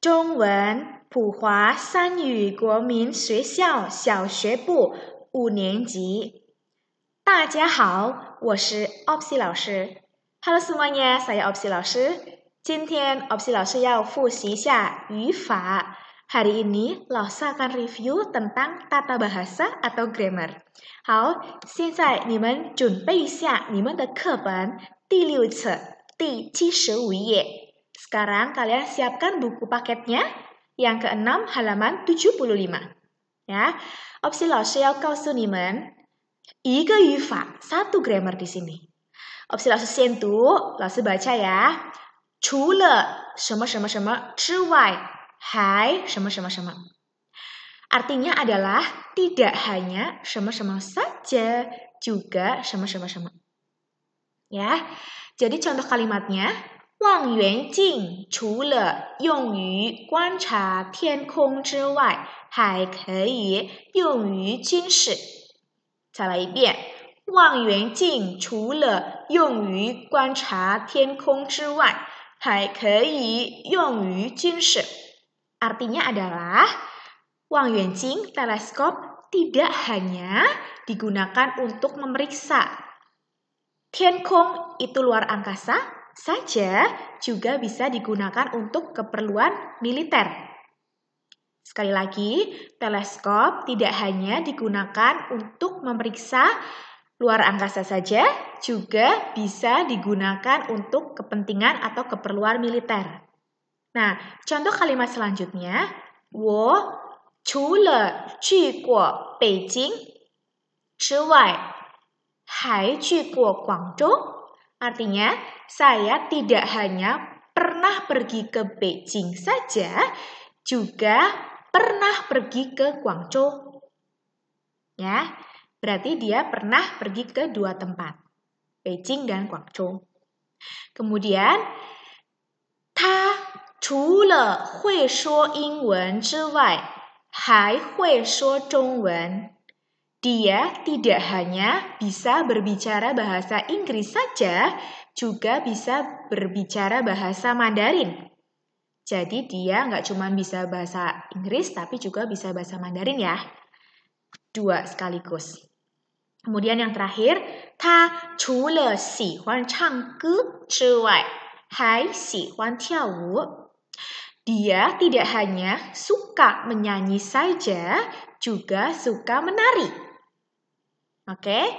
中文普华三语国民学校小学部5年级。大家好，我是 Opsi 老师。Halo semuanya, saya Opsi 老师。今天 Opsi 老师要复习一下语法。Hari ini 老师 akan review tentang tata bahasa atau grammar。好，现在你们准备一下你们的课本第6册第75页。Sekarang kalian siapkan buku paketnya yang ke-6 halaman 75. Ya, Opsi 老师要告诉你们一个语法 1 grammar di sini. Opsi 老师先读，老师 baca ya. 除了什么什么什么之外，还什么什么什么。Artinya adalah tidak hanya 什么什么 saja, juga 什么什么什么。Ya, jadi contoh kalimatnya 望远镜除了用于观察天空之外，还可以用于军事。再来一遍，望远镜除了用于观察天空之外，还可以用于军事。Artinya adalah 望远镜 teleskop tidak hanya digunakan untuk memeriksa Tiankong itu luar angkasa saja, juga bisa digunakan untuk keperluan militer. Sekali lagi, teleskop tidak hanya digunakan untuk memeriksa luar angkasa saja, juga bisa digunakan untuk kepentingan atau keperluan militer. Nah, contoh kalimat selanjutnya, 我除了去过北京之外还去过广州. Artinya, saya tidak hanya pernah pergi ke Beijing saja, juga pernah pergi ke Guangzhou. Ya, berarti dia pernah pergi ke 2 tempat, Beijing dan Guangzhou. Kemudian, 他除了会说英文之外，还会说中文。Dia tidak hanya bisa berbicara bahasa Inggris saja, juga bisa berbicara bahasa Mandarin. Jadi dia nggak cuma bisa bahasa Inggris, tapi juga bisa bahasa Mandarin ya. 2 sekaligus. Kemudian yang terakhir, 他除了喜欢唱歌之外，还喜欢跳舞。Dia tidak hanya suka menyanyi saja, juga suka menari. Oke,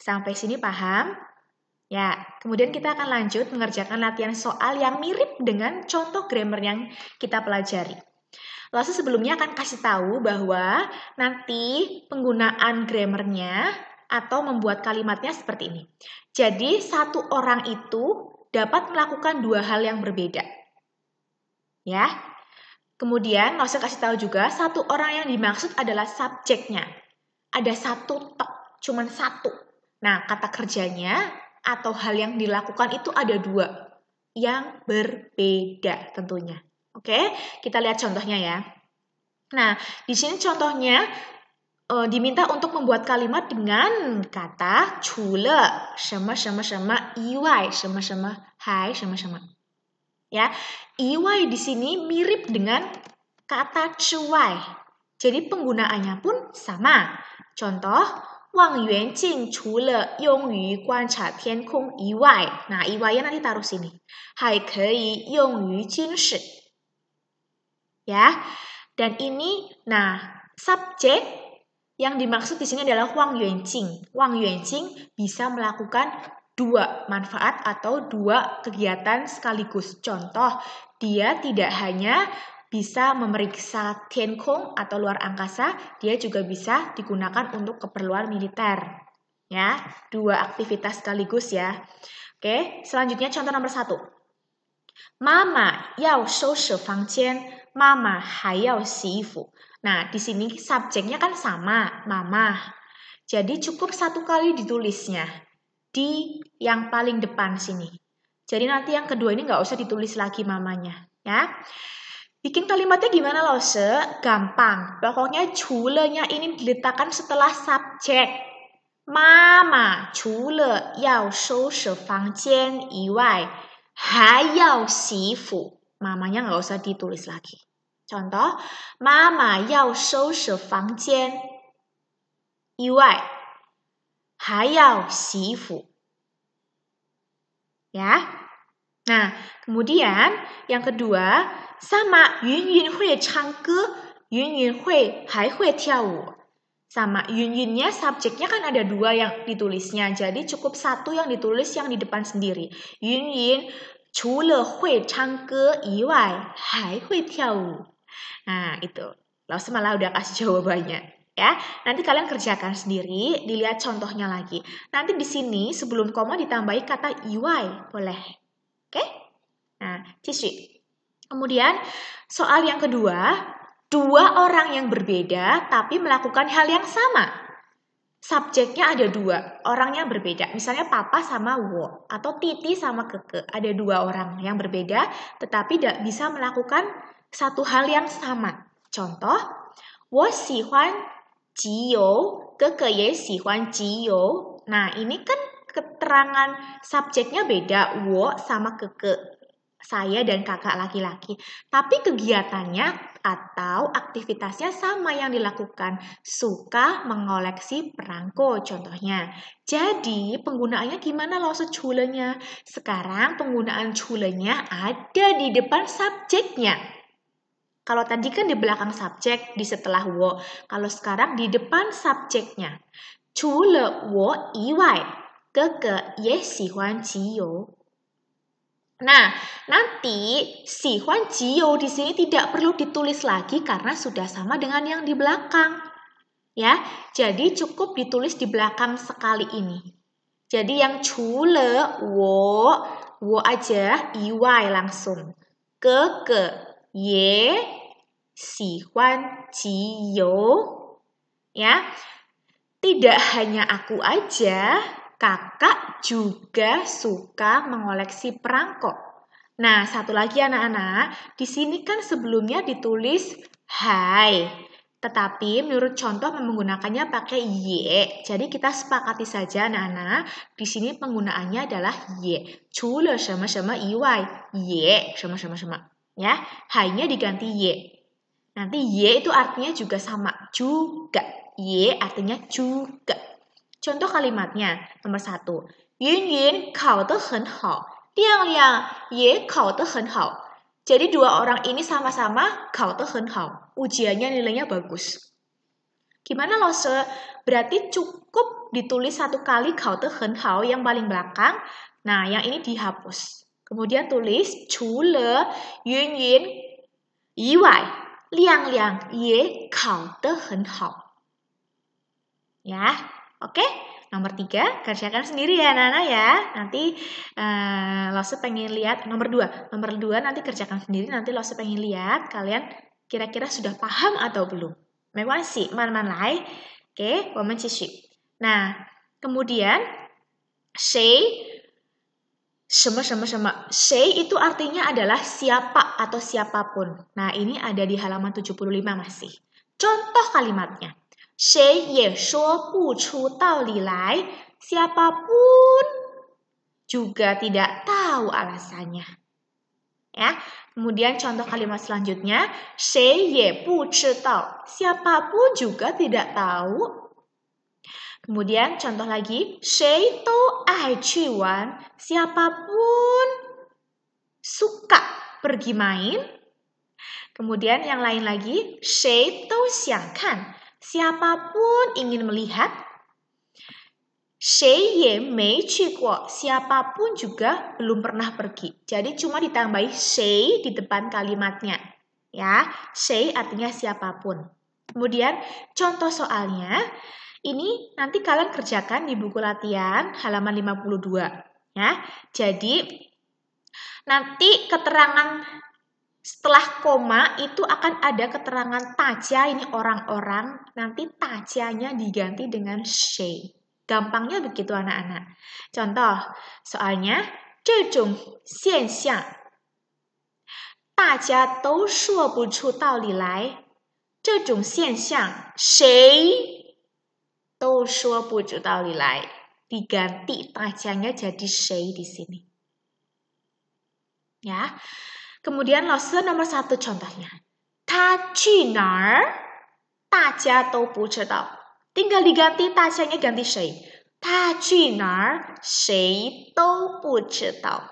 sampai sini paham? Ya, kemudian kita akan lanjut mengerjakan latihan soal yang mirip dengan contoh grammar yang kita pelajari. Lalu sebelumnya akan kasih tahu bahwa nanti penggunaan grammarnya atau membuat kalimatnya seperti ini. Jadi, satu orang itu dapat melakukan 2 hal yang berbeda. Ya, kemudian langsung kasih tahu juga satu orang yang dimaksud adalah subjeknya. Ada 1 tok. Cuman 1. Nah, kata kerjanya atau hal yang dilakukan itu ada 2 yang berbeda tentunya. Oke, kita lihat contohnya ya. Nah, di sini contohnya diminta untuk membuat kalimat dengan kata 除了什么什么什么以外什么什么还什么什么. Ya, 以外di sini mirip dengan kata 之外. Jadi penggunaannya pun sama. Contoh, 望远镜除了用于观察天空以外, nah 以外nanti taruh sini, 还可以用于军事. Ya, dan ini, nah subjek yang dimaksud di sini adalah 望远镜. 望远镜 bisa melakukan 2 manfaat atau 2 kegiatan sekaligus. Contoh, dia tidak hanya bisa memeriksa Tiankong atau luar angkasa, dia juga bisa digunakan untuk keperluan militer. Ya, 2 aktivitas sekaligus ya. Oke, selanjutnya contoh nomor 1. Mama 要收拾房间, Mama 还要洗衣服. Nah, di sini subjeknya kan sama, mama. Jadi cukup 1 kali ditulisnya di yang paling depan sini. Jadi nanti yang kedua ini nggak usah ditulis lagi mamanya, ya. Bikin kalimatnya gimana loh, Gampang. Pokoknya 除了nya ini diletakkan setelah subjek. Mama 除了要收拾房间以外，还要洗衣服。mamanya nggak usah ditulis lagi. Contoh, Mama yao shou shi fang jian. 以外还要洗衣服. Ya. Nah, kemudian yang kedua, sama Yun Yun hui chang ge, Yun Yun hui hai hui tiao wu. Sama Yun Yunnya subjeknya kan ada dua yang ditulisnya, jadi cukup satu yang ditulis yang di depan sendiri. Yun Yun 除了会唱歌以外还会跳舞. Nah, itu. Lalu malah udah kasih jawabannya. Ya, nanti kalian kerjakan sendiri, dilihat contohnya lagi. Nanti di sini sebelum koma ditambahi kata iwai, boleh. Oke? Nah, cici. Kemudian soal yang kedua, dua orang yang berbeda tapi melakukan hal yang sama. Subjeknya ada dua, orangnya berbeda. Misalnya papa sama wo, atau titi sama keke. Ada dua orang yang berbeda tetapi tidak bisa melakukan satu hal yang sama. Contoh, 我喜欢集邮, keke ye 喜欢集邮. Nah, ini kan keterangan subjeknya beda, wo sama keke. Saya dan kakak laki-laki. Tapi kegiatannya atau aktivitasnya sama yang dilakukan. Suka mengoleksi perangko contohnya. Jadi penggunaannya gimana loh secule-nya? Sekarang penggunaan cule-nya ada di depan subjeknya. Kalau tadi kan di belakang subjek, di setelah wo. Kalau sekarang di depan subjeknya. 除了我以外，哥哥也喜欢集邮. Nah, nanti 喜欢集邮 di sini tidak perlu ditulis lagi karena sudah sama dengan yang di belakang. Ya, jadi cukup ditulis di belakang sekali ini. Jadi yang 除了我 aja, 以外 langsung. 哥哥也喜欢集邮. Ya, tidak hanya aku aja, kakak juga suka mengoleksi perangko. Nah, satu lagi anak-anak, di sini kan sebelumnya ditulis hai. Tetapi menurut contoh menggunakannya pakai ye. Jadi kita sepakati saja anak-anak, di sini penggunaannya adalah ye. 除了什么什么以外, ye 什么什么什么. Ya, hai-nya diganti ye. Nanti ye itu artinya juga sama, juga. Ye artinya juga. Contoh kalimatnya, nomor 1. Yun Yun 考得很好, Liang Liang ye 考得很好. Jadi dua orang ini sama-sama 考得很好. Ujiannya nilainya bagus. Gimana loh se? Berarti cukup ditulis satu kali 考得很好 yang paling belakang. Nah, yang ini dihapus. Kemudian tulis 除了 Yun Yun 以外, Liang Liang ye 考得很好. Ya, oke. Nomor 3, kerjakan sendiri ya anak-anak ya. Nanti Lose pengen lihat nomor 2. Nomor 2 nanti kerjakan sendiri, nanti Lose pengen lihat kalian kira-kira sudah paham atau belum. 没关系，慢慢来. Oke, 我们继续. Nah, kemudian 谁 谁 itu artinya adalah siapa atau siapapun. Nah, ini ada di halaman 75 masih. Contoh kalimatnya. 谁也说不出道理来, siapapun juga tidak tahu alasannya. Ya, kemudian contoh kalimat selanjutnya, 谁也不知道, siapapun juga tidak tahu. Kemudian contoh lagi, 谁都爱去玩, siapapun suka pergi main. Kemudian yang lain lagi, 谁都想看, siapapun ingin melihat. 谁也没去过, siapapun juga belum pernah pergi. Jadi cuma ditambahi 谁 di depan kalimatnya. Ya, 谁artinya siapapun. Kemudian contoh soalnya, ini nanti kalian kerjakan di buku latihan halaman 52. Ya, jadi nanti keterangan setelah koma itu akan ada keterangan taja, ini orang-orang, nanti tajanya diganti dengan 谁. Gampangnya begitu anak-anak. Contoh soalnya, 这种现象大家都说不出道理来，这种现象谁都说不出道理来. Diganti tajanya jadi 谁 di sini. Ya. Kemudian lose nomor 1 contohnya. 他去哪儿大家都不知道 tinggal diganti tachanya ganti 谁他去哪儿谁都不知道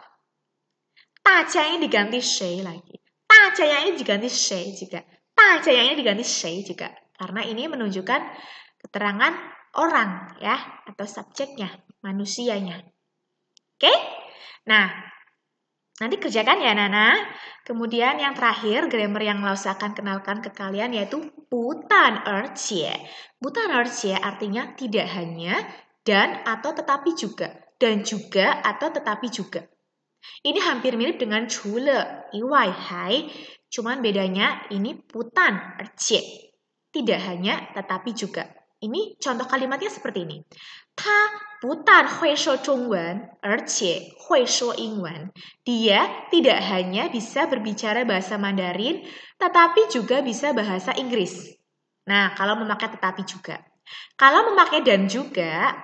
tachanya diganti 谁 lagi tachanya ini diganti 谁 juga tachanya ini diganti 谁 juga karena ini menunjukkan keterangan orang ya atau subjeknya manusianya oke nah nanti kerjakan ya Nana. Kemudian yang terakhir, grammar yang Lause akan kenalkan ke kalian yaitu butan erjie. Butan erjie artinya tidak hanya, dan atau tetapi juga. Dan juga atau tetapi juga. Ini hampir mirip dengan chule, iwai hai. Cuman bedanya ini butan erjie. Tidak hanya, tetapi juga. Ini contoh kalimatnya seperti ini. 他不但会说中文，而且会说英文。Dia tidak hanya bisa berbicara bahasa Mandarin, tetapi juga bisa bahasa Inggris. Nah, kalau memakai tetapi juga. Kalau memakai dan juga,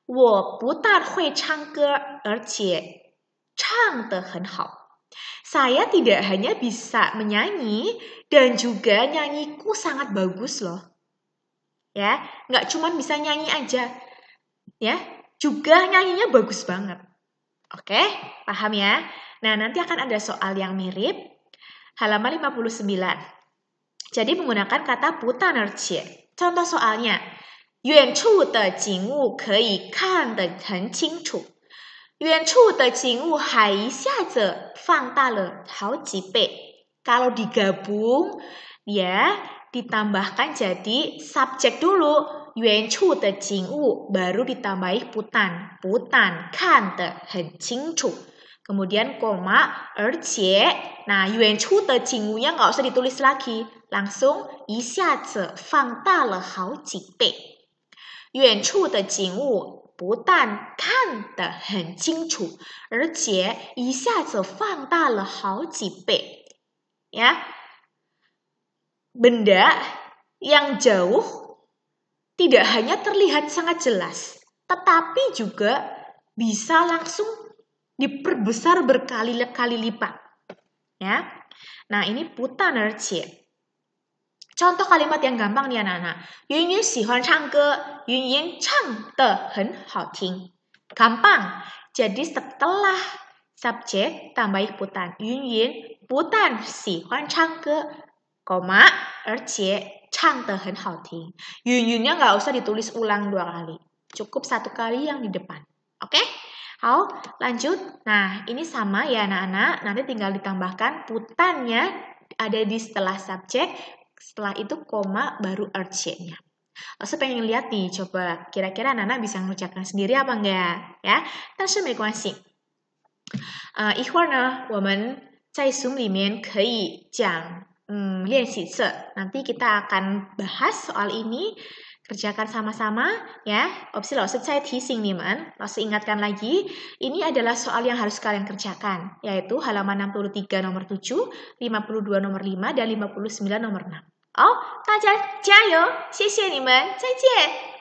我不但会唱歌，而且唱得很好。Saya tidak hanya bisa menyanyi, dan juga nyanyiku sangat bagus loh. Ya, nggak cuma bisa nyanyi aja. Ya, juga nyanyinya bagus banget. Oke, paham ya? Nah, nanti akan ada soal yang mirip. Halaman 59. Jadi menggunakan kata butan erjie. Contoh soalnya. 远处的景物可以看得很清楚。远处的景物还一下子放大了好几倍。Kalau digabung, ya ditambahkan jadi subjek dulu. 远处的景物 baru ditambahi putan. Putan, kan de很清楚. Kemudian koma, erjie. Nah, 远处的景物nya nggak usah ditulis lagi. Langsung, 一下子放大了好几倍。远处的景物不但看得很清楚，而且一下子放大了好几倍。Ya, benda yang jauh tidak hanya terlihat sangat jelas, tetapi juga bisa langsung diperbesar berkali-kali lipat. Ya, nah ini butan erjie. Contoh kalimat yang gampang nih anak-anak. Yun Yun 喜欢唱歌, Yun Yun 唱得很好听. Gampang. Jadi setelah subjek tambah putan. Yun Yun 不但喜欢唱歌, koma, 而且唱得很好听. Yun-yunnya nggak usah ditulis ulang 2 kali. Cukup 1 kali yang di depan. Oke? Hau, lanjut. Nah, ini sama ya anak-anak. Nanti tinggal ditambahkan putannya ada di setelah subjek. Setelah itu koma baru erjie-nya. Saya pengen lihat nih, coba kira-kira anak-anak bisa mengucapkan sendiri apa enggak? Ya, 但是没关系。一会儿呢，我们在Zoom 里面可以讲练习册. Nanti kita akan bahas soal ini, kerjakan sama-sama ya. Opsi Lause saya teasing nih man. Lause ingatkan lagi, ini adalah soal yang harus kalian kerjakan, yaitu halaman 63 nomor 7, 52 nomor 5 dan 59 nomor 6. 好，大家加油，谢谢你们，再见。